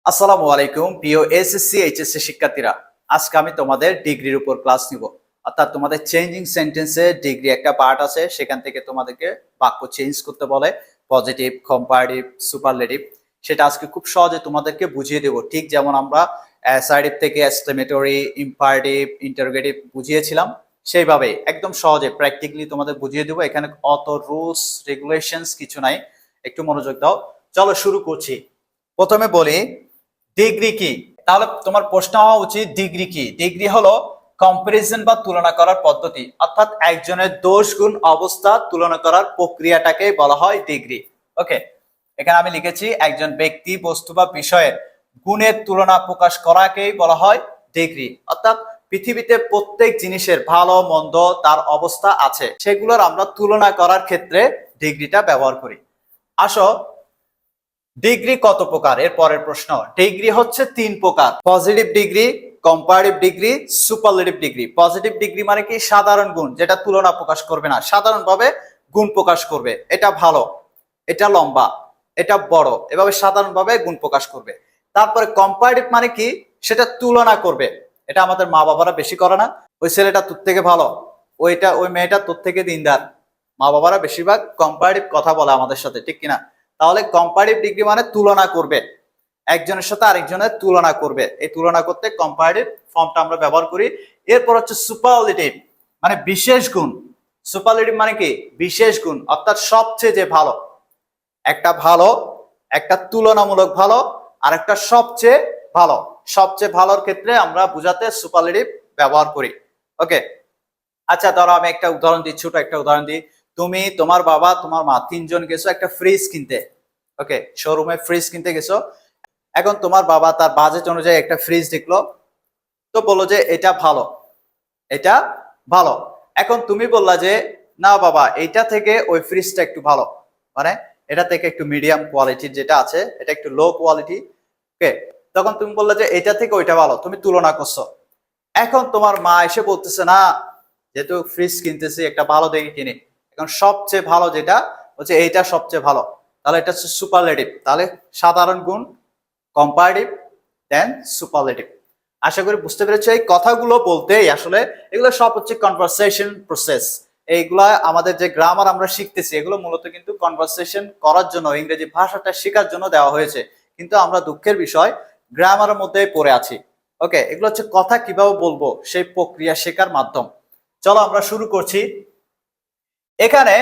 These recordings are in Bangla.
আসসালামু আলাইকুম প্রিয় এসএসসি এইচএসসি শিক্ষার্থীরা। আজকে আমি তোমাদের ডিগ্রির উপর ক্লাস নিব। অর্থাৎ তোমাদের চেঞ্জিং সেন্টেন্সে ডিগ্রি একটা পার্ট আছে, সেখান থেকে তোমাদেরকে বাক্য চেঞ্জ করতে বলে, পজিটিভ, কম্পারেটিভ, সুপারলেটিভ। সেটা আজকে খুব সহজে তোমাদেরকে বুঝিয়ে দেব, ঠিক যেমন আমরা অ্যাসার্টিভ থেকে এক্সক্লেমেটরি, ইম্পারেটিভ, ইন্টারোগেটিভ বুঝিয়েছিলাম, সেইভাবে একদম সহজে প্র্যাকটিক্যালি তোমাদের বুঝিয়ে দেবো। এখানে অত রুলস রেগুলেশনস কিছু নাই, একটু মনোযোগ দাও। চলো শুরু করছি। প্রথমে বলি ডিগ্রি কি। তাহলে তোমার প্রশ্ন হওয়া উচিত ডিগ্রি কি। ডিগ্রি হলো কম্পারিজন বা তুলনা করার পদ্ধতি, অর্থাৎ একজনের দোষ গুণ অবস্থা তুলনা করার প্রক্রিয়াটাকে বলা হয় ডিগ্রি। ওকে, এখানে আমি লিখেছি একজন ব্যক্তি, বস্তু বা বিষয়ের গুণের তুলনা প্রকাশ করাকেই বলা হয় ডিগ্রি। অর্থাৎ পৃথিবীতে প্রত্যেক জিনিসের ভালো মন্দ তার অবস্থা আছে, সেগুলোর আমরা তুলনা করার ক্ষেত্রে ডিগ্রিটা ব্যবহার করি। আসো, ডিগ্রি কত প্রকার, এর পরের প্রশ্ন। ডিগ্রি হচ্ছে তিন প্রকার: positive degree, comparative degree, superlative degree. Positive degree মানে কি? সাধারণ গুণ, যেটা তুলনা প্রকাশ করবে না, সাধারণভাবে গুণ প্রকাশ করবে। এটা ভালো, এটা লম্বা, এটা বড়, এভাবে সাধারণভাবে গুণ প্রকাশ করবে। তারপরে কম্পারেটিভ মানে কি? সেটা তুলনা করবে। এটা আমাদের মা বাবারা বেশি করে না? ওই ছেলেটা তোর থেকে ভালো, ওই মেয়েটা তোর থেকে দিনদার। মা বাবারা বেশিরভাগ কম্পারেটিভ কথা বলে আমাদের সাথে, ঠিক কিনা? তাহলে কম্পারেটিভ ডিগ্রি মানে তুলনা করবে, একজনের সাথে আরেকজনের তুলনা করবে। এই তুলনা করতে কম্পারেটিভ ফর্মটা আমরা ব্যবহার করি। এরপর হচ্ছে সুপারলেটিভ, মানে বিশেষ গুণ। সুপারলেটিভ মানে কি? বিশেষ গুণ, অর্থাৎ সবচেয়ে যে ভালো। একটা ভালো, একটা তুলনামূলক ভালো, আর একটা সবচেয়ে ভালো। সবচেয়ে ভালোর ক্ষেত্রে আমরা বোঝাতে সুপারলেটিভ ব্যবহার করি। ওকে, আচ্ছা ধরো আমি একটা উদাহরণ দিই, ছোট একটা উদাহরণ দিই। তুমি, তোমার বাবা, তোমার মা, তিনজন গেছো একটা ফ্রিজ কিনতে। ওকে, শোরুমে ফ্রিজ কিনতে গেছো। এখন তোমার বাবা তার বাজেট অনুযায়ী একটা ফ্রিজ দেখলো, তো বললো যে এটা ভালো, এটা ভালো। এখন তুমি বললা যে না বাবা, এইটা থেকে ওই ফ্রিজটা একটু ভালো, মানে এটা থেকে একটু মিডিয়াম কোয়ালিটির যেটা আছে এটা একটু লো কোয়ালিটি। ওকে, তখন তুমি বললা যে এটা থেকে ওইটা ভালো, তুমি তুলনা করছো। এখন তোমার মা এসে বলতেছে না, যেহেতু ফ্রিজ কিনতেছি একটা ভালো দেখে কিনি, এখন সবচেয়ে ভালো যেটা হচ্ছে এইটা সবচেয়ে ভালো। তাহলে এটা হচ্ছে সুপারলেটিভ। তাহলে সাধারণ গুণ, কম্পারেটিভ, দেন সুপারলেটিভ। আশা করি বুঝতে পেরেছো। এই কথাগুলো বলতেই আসলে এগুলো সব হচ্ছে কনভারসেশন প্রসেস। এইগুলা আমাদের যে গ্রামার আমরা শিখতেছি, এগুলো মূলত কিন্তু কনভারসেশন করার জন্য, ইংরেজি ভাষাটা শেখার জন্য দেওয়া হয়েছে। কিন্তু আমরা দুঃখের বিষয় গ্রামারের মধ্যে পড়ে আছি। ওকে, এগুলো হচ্ছে কথা কিভাবে বলবো সেই প্রক্রিয়া শেখার মাধ্যম। চলো আমরা শুরু করছি। এখানে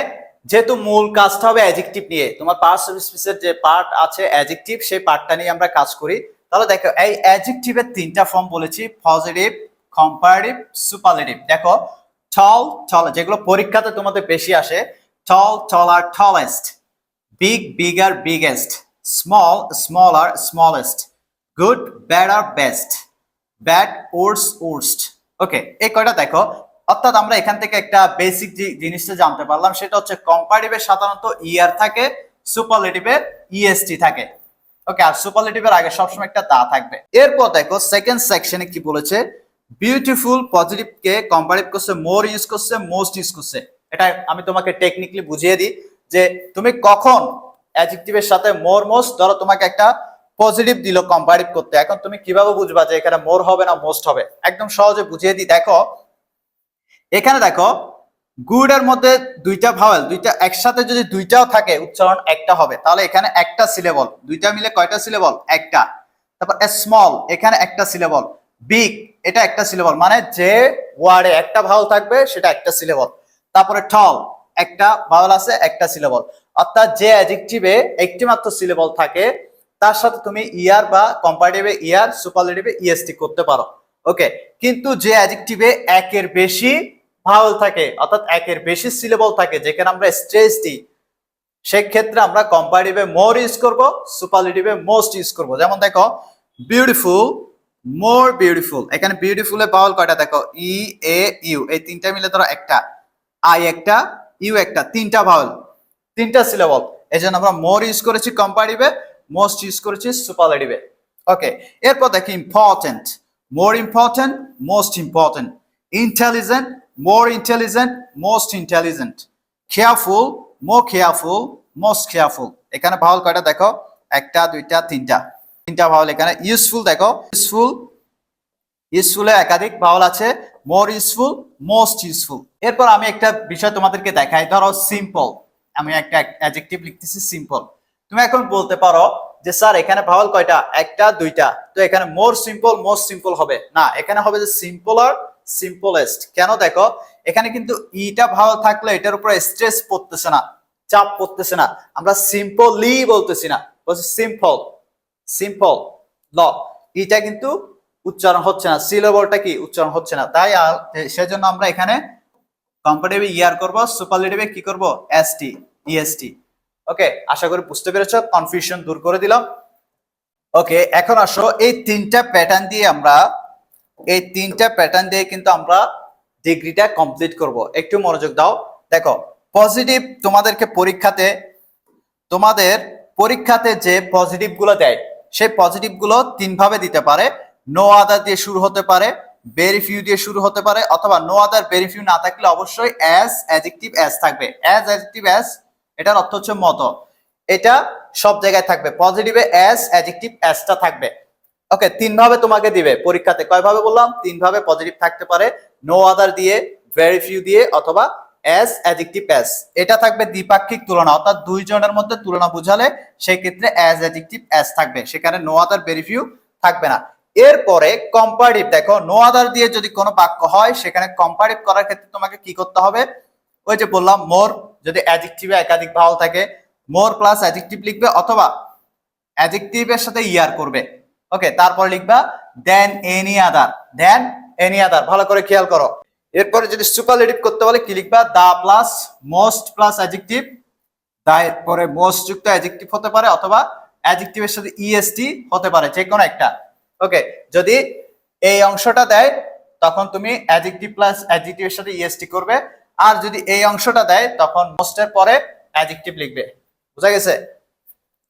যেহেতু মূল কাজটা হবে অ্যাডজেক্টিভ নিয়ে, তোমার পার্টস অফ স্পিচের যে পার্ট আছে অ্যাডজেক্টিভ, সেই পার্টটা নিয়ে আমরা কাজ করি। তাহলে দেখো, এই অ্যাডজেক্টিভের তিনটা ফর্ম বলেছি: পজিটিভ, কম্পারেটিভ, সুপারলেটিভ। দেখো, টল, টল, যেগুলো পরীক্ষাতে তোমাদের বেশি আসে: tall, taller, tallest; big, bigger, biggest; small, smaller, smallest; good, better, best; bad, worse, worst. Okay, এই কয়টা দেখো। অর্থাৎ আমরা এখান থেকে একটা বেসিক যে জিনিসটা জানতে পারলাম, সেটা হচ্ছে কম্পারেটিভে সাধারণত ইয়ার থাকে, সুপারলেটিভে ইএসটি থাকে। ওকে, আর সুপারলেটিভের আগে সবসময় একটা দা থাকবে। এরপর দেখো সেকেন্ড সেকশনে কি বলেছে: বিউটিফুল পজিটিভ কে কম্পারেটিভ করছে, মোর ইউজ করছে, মোস্ট ইউজ করছে। এটা আমি তোমাকে টেকনিক্যালি বুঝিয়ে দিই যে তুমি কখন অ্যাডজেক্টিভের সাথে মোর, মোস্ট, ধরো তোমাকে একটা পজিটিভ দিল কম্পারেটিভ করতে, এখন তুমি কিভাবে বুঝবা যে এখানে মোর হবে না মোস্ট হবে? একদম সহজে বুঝিয়ে দিই। দেখো এখানে দেখো, গুড এর মধ্যে দুইটা ভাওয়েল, দুইটা একসাথে যদি দুইটাও থাকে উচ্চারণ একটা হবে। তাহলে এখানে একটা সিলেবল, দুইটা মিলে কয়টা সিলেবল? একটা। তারপর স্মল, এখানে একটা সিলেবল। বিগ, এটা একটা সিলেবল, মানে যে ওয়ার্ডে একটা ভাওয়েল থাকবে সেটা একটা সিলেবল। তারপরে টল, একটা ভাওয়েল আছে, একটা সিলেবল। অর্থাৎ যে অ্যাডজেক্টিভে একটি মাত্র সিলেবল থাকে তার সাথে তুমি ইয়ার বা কম্পারেটিভে ইয়ার, সুপারলেটিভে ইএসটি করতে পারো। ওকে, কিন্তু যে অ্যাডজেক্টিভে একের বেশি ভাওয়েল থাকে, অর্থাৎ একের বেশি সিলেবল থাকে, যেখানে আমরা স্ট্রেস দিই, সেক্ষেত্রে আমরা কম্পারেটিভে মোর ইউজ করব, সুপারলেটিভে মোস্ট ইউজ করব। যেমন দেখো, বিউটিফুল, মোর বিউটিফুল। এখানে বিউটিফুল এর ভাওয়েল কয়টা দেখো? ই, এ, ইউ, এই তিনটা মিলে ধরো একটা, আই একটা, ইউ একটা, তিনটা ভাওয়েল, তিনটা সিলেবল। এই জন্য আমরা মোর ইউজ করেছি কম্পারেটিভে, মোস্ট ইউজ করেছি সুপারলেটিভে। ওকে, এরপর দেখি important, more important, most important; intelligent, more intelligent, most intelligent; careful, more careful, most careful. এখানে ভাওয়েল কয়টা দেখো? একটা, দুইটা, তিনটা। তিনটা ভাওয়াল এখানে। ইউজফুল দেখো, ইউজফুলে একাধিক ভাওয়াল আছে, মোর ইউজফুল, মোস্ট ইউজফুল। এরপর আমি একটা বিষয় তোমাদেরকে দেখাই, ধরো সিম্পল, আমি একটা অ্যাডজেক্টিভ লিখতেছি সিম্পল। তুমি এখন বলতে পারো যে স্যার এখানে ভাওয়াল কয়টা, একটা দুইটা, তো এখানে মোর সিম্পল মোস্ট সিম্পল হবে না, এখানে হবে যে সিম্পল আর সিম্পলেস্ট। কেন দেখো, এখানে কিন্তু ইটা ভাওয়াল থাকলে এটার উপরে স্ট্রেস পড়তেছে না, চাপ পড়তেছে না, আমরা সিম্পলি বলতেছি না, বলছি সিম্পল, সিম্পল ল, ইটা কিন্তু উচ্চারণ হচ্ছে না, সিলেবলটা কি উচ্চারণ হচ্ছে না, তাই সেজন্য আমরা এখানে কম্পারেটিভে ইয়ার করব, সুপারলেটিভে কি করব, এসটি, ইএসটি। ওকে, আশা করি বুঝতে পেরেছো, কনফিউশন দূর করে দিলাম। ওকে, এখন আসো এই তিনটা প্যাটার্ন দিয়ে কিন্তু আমরা ডিগ্রিটা কমপ্লিট করব। একটু মনোযোগ দাও, দেখো পজিটিভ তোমাদের পরীক্ষাতে যে পজিটিভ গুলো দেয়, সেই পজিটিভ গুলো তিন ভাবে দিতে পারে। নো আদার দিয়ে শুরু হতে পারে, ভেরি ফিউ দিয়ে শুরু হতে পারে, অথবা নো আদার ভেরি ফিউ না থাকলে অবশ্যই অ্যাজ অ্যাডজেক্টিভ অ্যাজ থাকবে। অ্যাজ অ্যাডজেক্টিভ অ্যাজ এটার অর্থ হচ্ছে মতো, এটা সব জায়গায় থাকবে। পজিটিভে অ্যাজ অ্যাডজেক্টিভ অ্যাজটা থাকবে। ওকে, তিন ভাবে তোমাকে দিবে পরীক্ষাতে, কয় ভাবে বললাম, তিন ভাবে পজিটিভ থাকতে পারে, নো আদার দিয়ে, ভেরি ফিউ দিয়ে, অথবা অ্যাজ অ্যাডজেক্টিভ অ্যাজ। এটা থাকবে দ্বিপাক্ষিক তুলনা, অর্থাৎ দুইজনের মধ্যে তুলনা বোঝালে সেই ক্ষেত্রে অ্যাজ অ্যাডজেক্টিভ অ্যাজ থাকবে, সেখানে নো আদার ভেরি ফিউ থাকবে না। এরপরে কম্পারেটিভ, দেখো নো আদার দিয়ে যদি কোনো বাক্য হয় সেখানে কম্পারেটিভ করার ক্ষেত্রে তোমাকে কি করতে হবে, ওই যে বললাম মোর, যদি অ্যাডজেক্টিভে একাধিক ভাওয়াল থাকে মোর প্লাস অ্যাডজেক্টিভ লিখবে, অথবা অ্যাডজেক্টিভের সাথে ইয়ার করবে। ওকে, তারপর লিখবা দেন এনি আদার, দেন এনি আদার, ভালো করে খেয়াল করো। এরপরে যদি সুপারলেটিভ করতে বলে কি লিখবা, the plus most plus adjective, the এর পরে মোস্ট যুক্ত অ্যাডজেক্টিভ হতে পারে, অথবা অ্যাডজেক্টিভের সাথে ইএসটি হতে পারে, যে কোনো একটা। ওকে, যদি এই অংশটা দেয় তখন তুমি অ্যাডজেক্টিভ প্লাস অ্যাডজেক্টিভের সাথে ইএসটি করবে, আর যদি এই অংশটা দেয় তখন মোস্টের পরে অ্যাডজেক্টিভ লিখবে। বুঝা গেছে?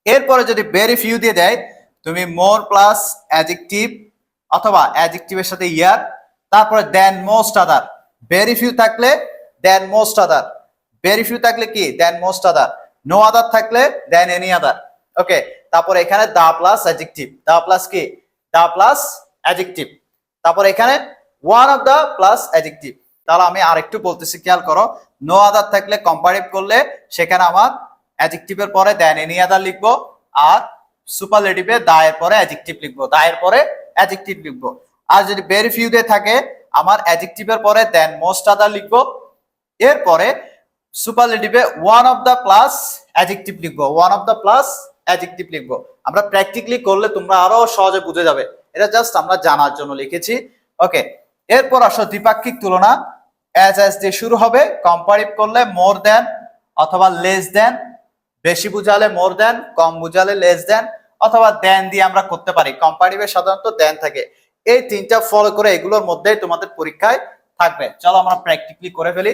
এরপরে যদি ভেরি ফিউ দিয়ে দেয়, তুমি মোর প্লাস অ্যাডজেক্টিভ অথবা অ্যাডজেক্টিভের সাথে ইয়ার, তারপরে দেন মোস্ট আদার। ভেরি ফিউ থাকলে দেন মোস্ট আদার, ভেরি ফিউ থাকলে কি দেন মোস্ট আদার, নো আদার থাকলে দেন এনি আদার। ওকে, তারপরে এখানে the plus adjective, the plus কি, দা প্লাস অ্যাডজেক্টিভ, তারপর এখানে one of the plus adjective. তাহলে আমি আরেকটু বলতেছি, খেয়াল করো। নো আদার থাকলে কম্পারেটিভ করলে সেখানে আমার অ্যাডজেক্টিভের পরে দেন এনি আদার লিখবো, আর সুপারলেটিভে দা এর পরে অ্যাডজেক্টিভ লিখবো, দা এর পরে অ্যাডজেক্টিভ লিখবো। আর যদি ভেরি ফিউ দিয়ে থাকে আমার অ্যাডজেক্টিভের পরে দেন মোস্ট আদার লিখবো, এরপরে সুপারলেটিভে one of the plus adjective লিখবো, one of the plus adjective লিখবো। আমরা প্র্যাকটিক্যালি করলে তোমরা আরো সহজে বুঝে যাবে, এটা জাস্ট আমরা জানার জন্য লিখেছি। ওকে, এরপর আসো দ্বিপাক্ষিক তুলনা। অ্যাজ দিয়ে শুরু হবে, কম্পারেটিভ করলে মোর দেন অথবা লেস দেন, বেশি বুঝালে মোর দেন, কম বুঝালে লেস দেন, অথবা দেন দিয়ে আমরা করতে পারি। কম্পারেটিভে সাধারণত দেন থাকে। এই তিনটা ফলো করে এগুলোর মধ্যেই তোমাদের পরীক্ষায় থাকবে। চলো আমরা প্র্যাকটিক্যালি করে ফেলি।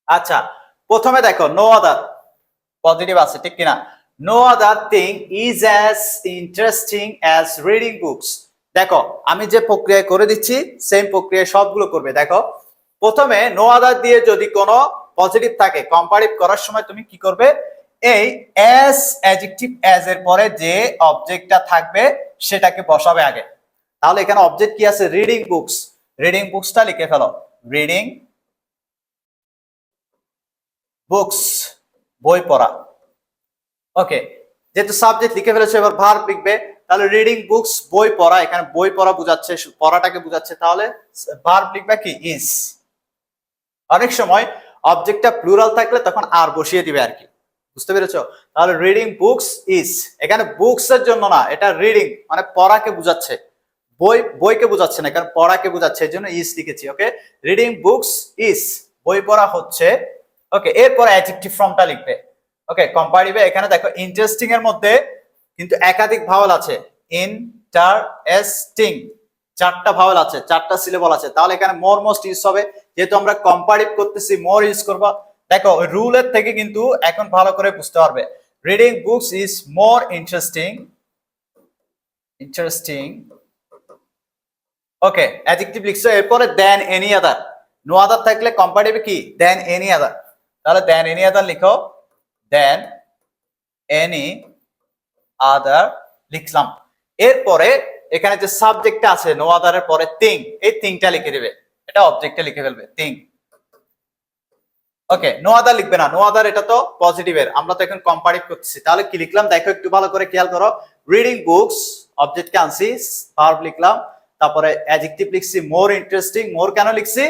আচ্ছা, প্রথমে দেখো নো আদার, পজিটিভ আছে ঠিক কিনা। No other thing is as interesting as reading books. দেখো আমি যে প্রক্রিয়ায় করে দিচ্ছি সেম প্রক্রিয়ায় সবগুলো করবে। দেখো প্রথমে নো আদার দিয়ে যদি কোনো পজিটিভ থাকে, কম্পারেটিভ করার সময় তুমি কি করবে, এই অ্যাজ অ্যাডজেক্টিভ অ্যাজ এর পরে যে অবজেক্টটা থাকবে সেটাকে বসাবে আগে। তাহলে এখানে অবজেক্ট কি আছে, রিডিং বুকস, রিডিং বুকসটা লিখে ফেলো, রিডিং বুকস, বই পড়া। ওকে, যেহেতু সাবজেক্ট লিখে ফেলেছে এবার ভার্ব লিখবে, তাহলে রিডিং বুকস বই পড়া, এখানে বই পড়া বোঝাচ্ছে, পড়াটাকে বোঝাচ্ছে, তাহলে ভার্ব লিখবে কি ইজ। অনেক সময় অবজেক্টটা প্লুরাল থাকলে তখন আর বসিয়ে দিবে আর কি, বুঝতে পেরেছো? তাহলে রিডিং বুকস ইজ, এখানে বুকস এর জন্য না, এটা রিডিং মানে পড়াকে বোঝাচ্ছে, বইকে বোঝাচ্ছে না, কারণ পড়াকে বোঝাচ্ছে, এই জন্য ইজ লিখেছি। ওকে, রিডিং বুকস ইজ, বই পড়া হচ্ছে। ওকে, এরপর অ্যাডজেক্টিভ ফর্মটা লিখবে। ওকে, কম্পারেটিভে এখানে দেখো ইন্টারেস্টিং এর মধ্যে কিন্তু একাধিক ভাওয়াল আছে, ইন্টারেস্টিং, চারটা ভাওয়াল আছে, চারটা সিলেবল আছে, তাহলে এখানে মোর মোস্ট ইউজ হবে। যেহেতু আমরা কম্পারেটিভ করতেছি মোর ইউজ করবা। দেখো রুলের থেকে কিন্তু এখন ভালো করে বুঝতে পারবে। Reading books is more interesting, interesting. Okay, adjective লিখছো, এরপরে দেন এনি আদার, নো আদার থাকলে কম্পারেটিভে কি দেন এনি আদার, তাহলে দেন এনি আদার লিখো, দেন এনি আদার লিখলাম। এরপরে এখানে যে সাবজেক্টটা আছে নো আদারের পরে থিং, এই থিংটা লিখে দিবে, এটা অবজেক্টে লিখে ফেলবে থিং। ওকে, নো আদার লিখবে না, নো আদার এটা তো পজিটিভের, আমরা তো এখন কম্পারেটিভ করতেছি। তাহলে কি লিখলাম দেখো একটু ভালো করে খেয়াল করো। রিডিং বুকস, অবজেক্টকে আনছি, ভার্ব লিখলাম, তারপরে অ্যাডজেক্টিভ লিখছি মোর ইন্টারেস্টিং। মোর কেন লিখছি?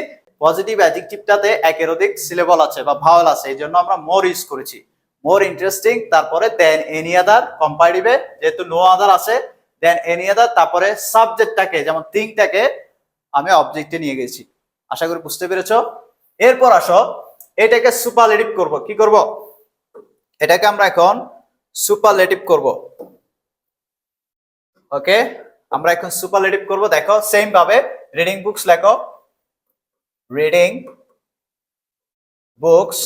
পজিটিভ অ্যাডজেক্টিভটাতে একের অধিক সিলেবল আছে বা ভাওয়েল আছে, এই জন্য আমরা মোর ইউজ করেছি। মোর ইন্টারেস্টিং, তারপরে দেন এনি আদার, কম্পারেটিভে যেহেতু নো আদার আছে দেন এনি আদার, তারপরে সাবজেক্টটাকে যেমন থিংটাকে আমি অবজেক্টে নিয়ে গেছি। আশা করি বুঝতে পেরেছো। এরপর আসো এটাকে সুপারলেটিভ করব। কি করব? এটাকে আমরা এখন সুপারলেটিভ করব। ওকে, আমরা এখন সুপারলেটিভ করব। দেখো সেম ভাবে রিডিং বুকস লেখো, রিডিং বুকস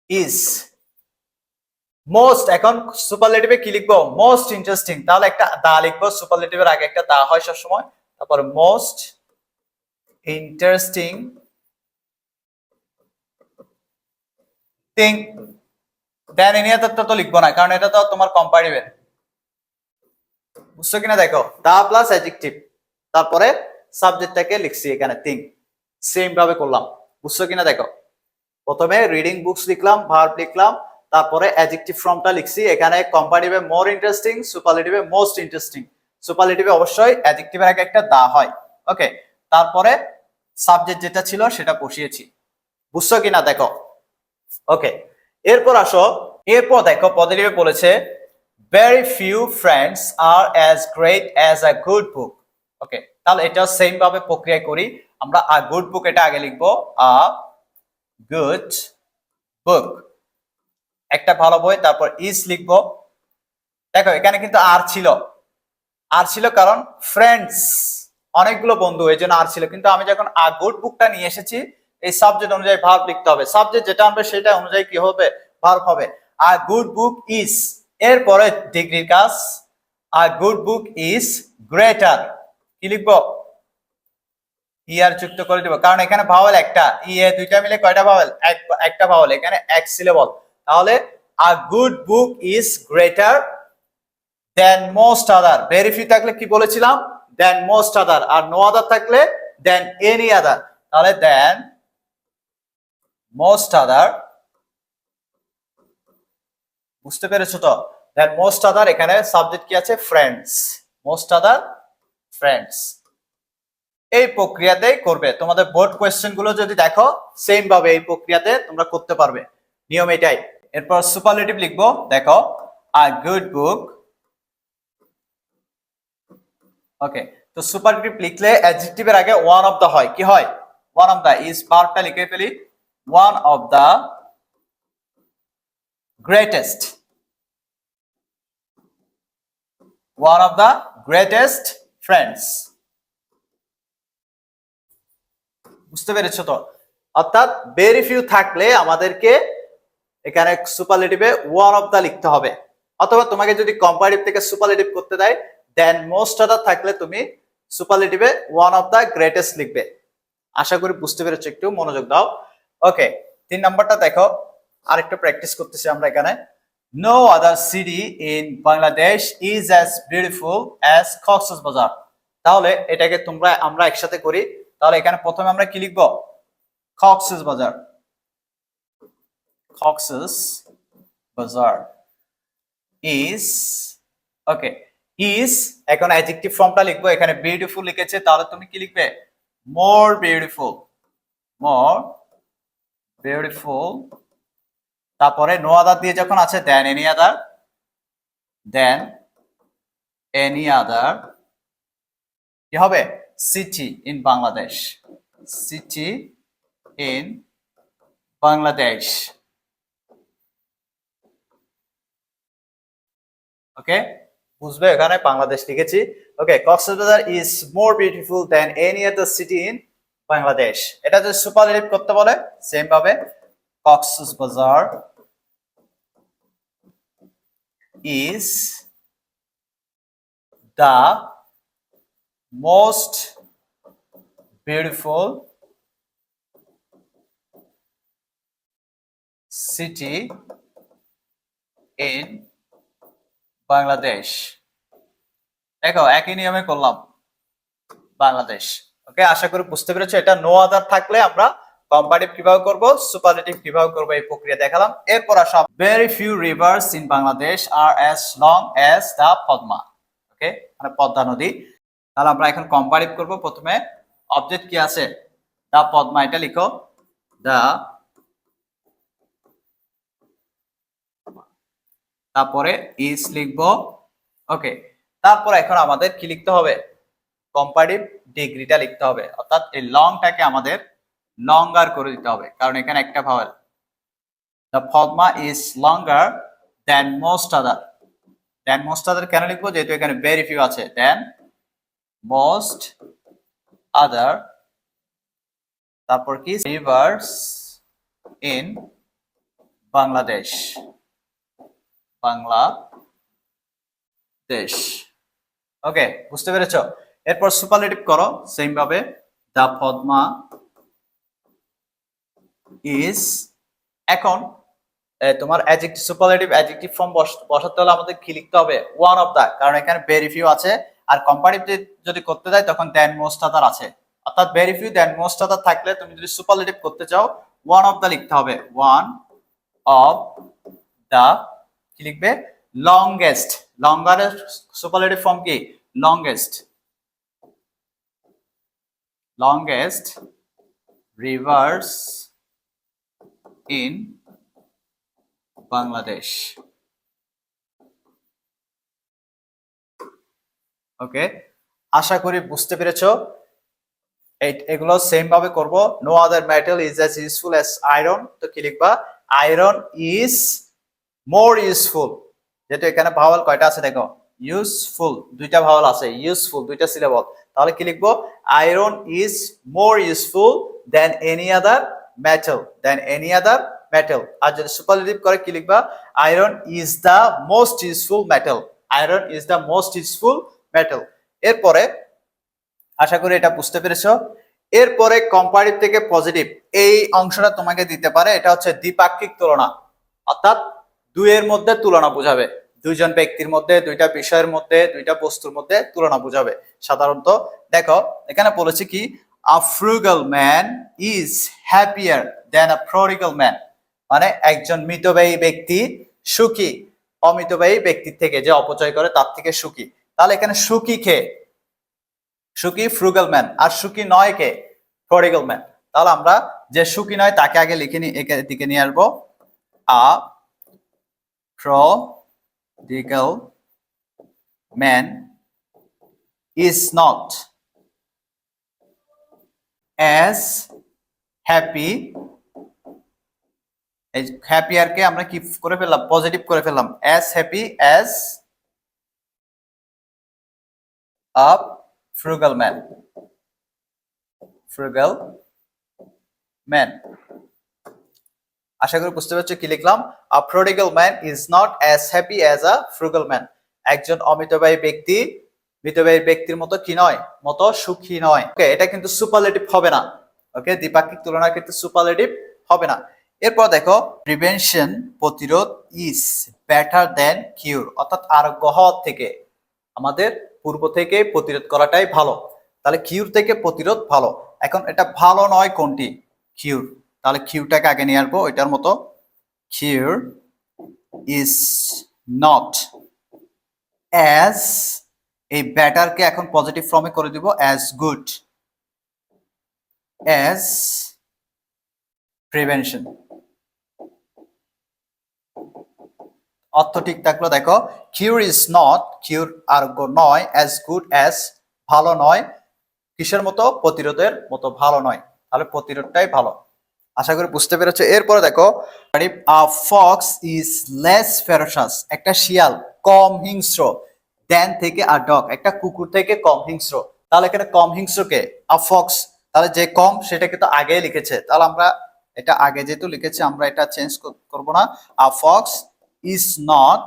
ইজ মোস্ট। এখন সুপারলেটিভে কি লিখবো? Most interesting. তাহলে একটা দা লিখবো, সুপারলেটিভের আগে একটা দা হয় সবসময়। তারপরে মোস্ট ইন্টারেস্টিং থিং, দেন এনি আদার তো লিখবো না, কারণ এটা তো তোমার কম্পারেটিভ। বুঝছো কিনা দেখো, দা প্লাস অ্যাডজেক্টিভ, তারপরে সাবজেক্টটাকে লিখছি এখানে থিং। সেম ভাবে করলাম, বুঝছো কিনা দেখো। প্রথমে রিডিং বুকস লিখলাম, ভার্ব লিখলাম, তারপরে অ্যাডজেক্টিভ ফর্মটা লিখছি এখানে কম্পারেটিভে মোর ইন্টারেস্টিং, সুপারলেটিভে মোস্ট ইন্টারেস্টিং। সুপারলেটিভে অবশ্যই অ্যাডজেক্টিভের আগে একটা দা হয়। ওকে, তারপরে সাবজেক্ট যেটা ছিল সেটা বসিয়েছি। বুঝছো কিনা দেখো। ওকে, এরপর আসো, এরপর দেখো পজিটিভে বলেছে very few friends are as great as a good book. ওকে, তাহলে এটা সেম ভাবে প্রক্রিয়া করি আমরা। a good book এটা আগে লিখবো, a good book একটা ভালো বই, তারপর is লিখবো। দেখো এখানে কিন্তু আর ছিল কারণ ফ্রেন্ডস অনেকগুলো বন্ধু, এই জন্য আর ছিল। কিন্তু আমি যখন আ গুড বুকটা নিয়ে এসেছি, এই সাবজেক্ট অনুযায়ী ভার্ব লিখতে হবে। সাবজেক্ট যেটা আনবে সেটা অনুযায়ী কি হবে? ভার্ব হবে। আ গুড বুক ইজ, এরপরে ডিগ্রির কাজ, a good book is greater. কি লিখবো? ইয়ার যুক্ত করে দিব, কারণ এখানে ভাওয়েল একটা, ই এ দুইটা মিলে কয়টা ভাওয়েল? একটা ভাওয়েল, এখানে এক সিলেবল। তাহলে a good book is greater than most other. Very few থাকলে কি বলেছিলাম? দেন মোস্ট আদার। আর নো আদার থাকলে দেন এনি আদার। তাহলে দেন মোস্ট আদার, বুঝতে পেরেছো তো? দেন মোস্ট আদার, এখানে সাবজেক্ট কি আছে? ফ্রেন্ডস। Most other friends. এই প্রক্রিয়াতে করবে। তোমাদের বোর্ড কোয়েশ্চেন গুলো যদি দেখো সেম ভাবে এই প্রক্রিয়াতে তোমরা করতে পারবে, নিয়ম এটাই। এরপর সুপারলেটিভ লিখবো, দেখো আ গুড বুক। ওকে, তো সুপারলেটিভ লিখলে অ্যাডজেক্টিভের আগে ওয়ান অফ দা হয়। কি হয়? One of the. ইজ ভার্বটা লিখে ফেলি, one of the greatest, one of the greatest friends. বুঝতে পেরেছো তো? অর্থাৎ ভেরি ফিউ থাকলে আমাদেরকে এখানে সুপারলেটিভে ওয়ান অফ দা লিখতে হবে, অথবা তোমাকে যদি কম্পারেটিভ থেকে সুপারলেটিভ করতে দেয় দেন মোস্ট আদার থাকলে তুমি সুপারলেটিভে ওয়ান অফ দা গ্রেটেস্ট লিখবে। আশা করি বুঝতে পেরেছো, একটু মনোযোগ দাও। ওকে, 3 নাম্বারটা দেখো, আরেকটু প্র্যাকটিস করতেছি আমরা এখানে। No other city in Bangladesh is as beautiful as Cox's Bazar. তাহলে এটাকে আমরা একসাথে করি। তাহলে এখানে প্রথমে আমরা কি লিখবো? Cox's Bazar, Cox's Bazar is. Okay, is এখন অ্যাডজেক্টিভ ফর্মটা লিখবো, এখানে বিউটিফুল লিখেছে, তাহলে তুমি কি লিখবে? More beautiful, more beautiful. তারপরে নো আদার দিয়ে যখন আছে দেন এনি আদার, দেন এনি আদার কি হবে? City in Bangladesh, city in Bangladesh. Okay, বুঝবে এখানে বাংলাদেশ লিখেছি। Okay, Cox's Bazar is more beautiful than any other city in Bangladesh. এটা যদি সুপারলেটিভ করতে বলে সেম ভাবে, Cox's Bazar is the most beautiful city in Bangladesh. দেখো একই নিয়মে করলাম বাংলাদেশ। ওকে, আশা করি বুঝতে পেরেছো। এটা নো আদার থাকলে আমরা কম্পারেটিভ কিভাবে করব, সুপারলেটিভ কিভাবে করব এই প্রক্রিয়া দেখালাম। এরপর আসা very few rivers in Bangladesh আর as long as the Padma. Okay, মানে পদ্মা নদী। তাহলে আমরা এখন কম্পারেটিভ করব। প্রথমে অবজেক্ট কি আছে, দা পদ্মা, এটা লিখো দা, তারপরে ইজ লিখবো। ওকে, তারপর এখন আমাদের কি লিখতে হবে, কম্পারেটিভ ডিগ্রিটা লিখতে হবে, অর্থাৎ এই লংটাকে আমাদের লঙ্গার করে দিতে হবে, কারণ এখানে একটা vowel. The Padma is longer than most other. Than most other কেন লিখবো, যেহেতু এখানে ভেরি ফিউ আছে। দেন মোস্ট আদার, তারপর কি রিভার্স ইন বাংলাদেশ, বাংলাদেশ। ওকে, বুঝতে পেরেছো। এরপর সুপারলেটিভ করো সেম ভাবে, দা পদ্মা ইজ। এখন তোমার অ্যাডজেক্টিভ, সুপারলেটিভ অ্যাডজেক্টিভ ফর্ম বসাতে হলে আমাদের কি লিখতে হবে, ওয়ান অফ দা, কারণ এখানে ভেরি ফিউ আছে। আর কম্পারেটিভ যদি করতে যাই তখন দেন মোস্ট আদার আছে, অর্থাৎ ভেরি ফিউ দেন মোস্ট আদার থাকলে তুমি যদি সুপারলেটিভ করতে চাও ওয়ান অফ দা লিখতে হবে। ওয়ান অফ দা কি লিখবে, লংগেস্ট। লঙ্গারের সুপারলেটিভ ফর্ম কি, longest. Longest rivers in Bangladesh. Okay, আশা করি বুঝতে পেরেছো। এগুলো সেম ভাবে করব। No other metal is as useful as iron, তো কি লিখবা, আয়রন ইজ মোর ইউজফুল। যেহেতু এখানে ভাওয়াল কয়টা আছে দেখো, ইউজফুল দুইটা ভাওয়াল আছে, ইউজফুল দুইটা সিলেবল, তাহলে কি লিখবো, iron is more useful than any other metal, than any other metal. আর যদি সুপারলেটিভ করে কি লিখবা, iron is the most useful metal, iron is the most useful metal. এরপরে আশা করি এটা বুঝতে পেরেছো। এরপরে কম্পারেটিভ থেকে পজিটিভ এই অংশটা তোমাকে দিতে পারে, এটা হচ্ছে দ্বিপাক্ষিক তুলনা, অর্থাৎ দুইয়ের মধ্যে তুলনা বোঝাবে, দুইজন ব্যক্তির মধ্যে, দুইটা বিষয়ের মধ্যে, দুইটা বস্তুর মধ্যে তুলনা বোঝাবে সাধারণত। দেখো এখানে বলেছে কি, a frugal man is happier than a prodigal man, মানে একজন মিতব্যয়ী ব্যক্তি সুখী অমিতব্যয়ী ব্যক্তির থেকে, যে অপচয় করে তার থেকে সুখী। তাহলে এখানে সুখী কে, সুখী ফ্রুগাল ম্যান, আর সুখী নয় কে, প্রডিগাল ম্যান। তাহলে আমরা যে সুখী নয় তাকে আগে লিখে দিকে নিয়ে আসবো, a prodigal man is not as happy. এই হ্যাপিয়ারকে আমরা কি করে ফেললাম, পজিটিভ করে ফেললাম, as happy as a frugal man, frugal man. আশা করি বুঝতে পারছো কি লিখলাম, a prodigal man is not as happy as a frugal man, একজন অমিতব্যয়ী ব্যক্তি মিতব্যয়ী ব্যক্তির মতো কি নয়, মতো সুখী নয়। ওকে, এটা কিন্তু সুপারলেটিভ হবে না। ওকে, দ্বিপাক্ষিক তুলনা কিন্তু সুপারলেটিভ হবে না। এরপর দেখো, প্রিভেনশন প্রতিরোধ ইজ বেটার দেন কিউর, অর্থাৎ আরোগ্য হওয়ার থেকে আমাদের পূর্ব থেকে প্রতিরোধ করাটাই ভালো। তাহলে কিউর থেকে প্রতিরোধ ভালো। এখন এটা ভালো নয় কোনটি, কিউর। তাহলে কিউটাকে আগে নিয়ে আসবো এটার মতো, কিউর ইজ নট অ্যাজ, এই ব্যাটারকে এখন পজিটিভ ফর্মে করে দিব, অ্যাজ গুড অ্যাজ প্রিভেনশন। অর্থ ঠিক থাকলো। দেখো, কিউর ইজ নট, কিউর আরোগ্য নয়, অ্যাজ গুড অ্যাজ ভালো নয়, কিসের মতো, প্রতিরোধের মতো ভালো নয়। তাহলে প্রতিরোধটাই ভালো। আশা করি বুঝতে পেরেছো। এরপরে দেখো, আ ফক্স ইজ লেস ফেরোসাস, একটা শিয়াল কম হিংস্র, দেন থেকে আর ডগ, একটা কুকুর থেকে কম হিংস্র। তাহলে এখানে কম হিংস্রকে আ ফক্স, তাহলে যে কম সেটাকে তো আগে লিখেছে, তাহলে আমরা এটা আগে যেহেতু লিখেছি আমরা এটা চেঞ্জ করব না। আ ফক্স ইজ নট,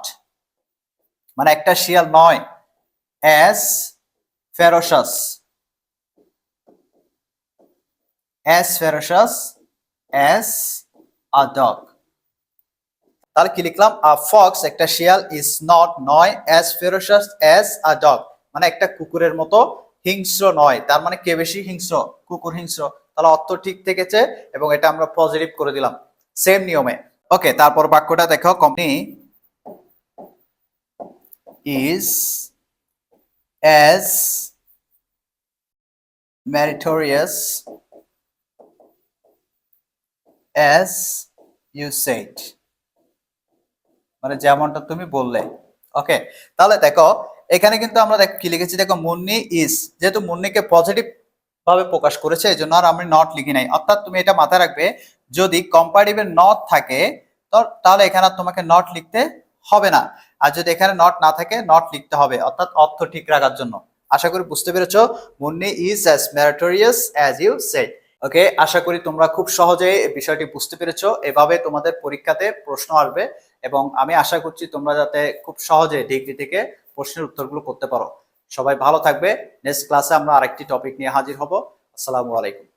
মানে একটা শিয়াল নয়, as ferocious, as ferocious as a dog, তাহলে কি লিখলাম, আ ফক্স একটা শিয়াল ইজ নট নয় অ্যাজ ফেরোশাস অ্যাজ আ ডগ, মানে একটা কুকুরের মতো হিংস্র নয়, তার মানে কে বেশি হিংস্র, কুকুর হিংস্র। তাহলে অর্থ ঠিক থেকেছে এবং এটা আমরা পজিটিভ করে দিলাম সেম নিয়মে। ওকে, তারপর বাক্যটা দেখো, company is as meritorious as you said, মানে যেমনটা তুমি বললে। ওকে, তাহলে দেখো এখানে কিন্তু আমরা কি লিখেছি, দেখো মুন্নি ইজ, যেহেতু মুন্নিকে পজিটিভ ভাবে প্রকাশ করেছে এই জন্য আর আমি নট লিখি নাই। অর্থাৎ তুমি এটা মাথায় রাখবে, যদি কম্পারেটিভে নট থাকে তাহলে এখানে তোমাকে নট লিখতে হবে না, আর যদি এখানে নট না থাকে নট লিখতে হবে, অর্থাৎ অর্থ ঠিক রাখার জন্য। আশা করি বুঝতে পেরেছো, Munni is as meritorious as you said. Okay, আশা করি তোমরা খুব সহজে বিষয়টি বুঝতে পেরেছো। এভাবে তোমাদের পরীক্ষাতে প্রশ্ন আসবে এবং আমি আশা করছি তোমরা যাতে খুব সহজে ডিগ্রি থেকে প্রশ্নের উত্তরগুলো করতে পারো। সবাই ভালো থাকবে। নেক্সট ক্লাসে আমরা আরেকটি টপিক নিয়ে হাজির হব। আসসালামু আলাইকুম।